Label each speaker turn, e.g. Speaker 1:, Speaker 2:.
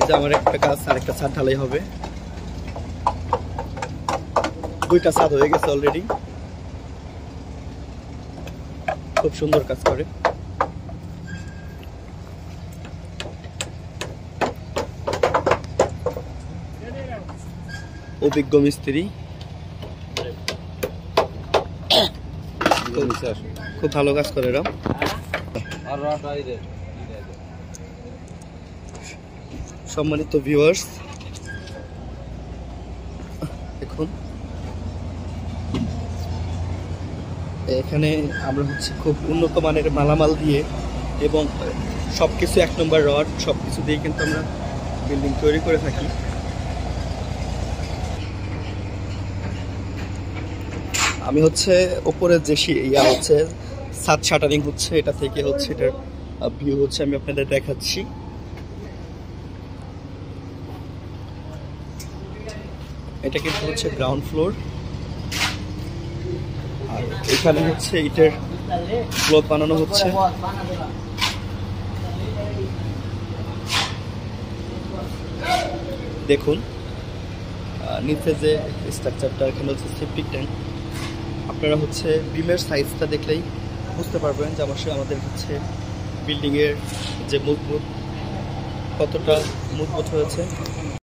Speaker 1: যে আমার একটা কাজ আর একটা ছাদ ঢালাই হবে, দুইটা ছাদ হয়ে গেছে অলরেডি। খুব সুন্দর কাজ করে। অভিজ্ঞ মিস্ত্রি, খুব ভালো কাজ করে এরা। সম্মানিত ভিউয়ার্স, দেখুন এখানে আমরা হচ্ছে খুব উন্নত মানের মালামাল দিয়ে এবং সবকিছু 1 নম্বর রড সবকিছু দিয়ে কিন্তু আমরা বিল্ডিং তৈরি করে থাকি। আমি হচ্ছে উপরের যে হচ্ছে ছাদ শাটারিং হচ্ছে, এটা থেকে হচ্ছে এটার ভিউ হচ্ছে আমি আপনাদের দেখাচ্ছি। এটা কিন্তু হচ্ছে গ্রাউন্ড ফ্লোর, আর এখানে হচ্ছে ইটের ব্লক বানানো হচ্ছে। দেখুন নিচে যে স্ট্রাকচারটা, এখানে হচ্ছে সেপটিক ট্যাঙ্ক। আপনারা হচ্ছে বিমের সাইজটা দেখলেই বুঝতে পারবেন যে আমাদের হচ্ছে বিল্ডিংয়ের যে মজবুত কতটা মজবুত হয়েছে।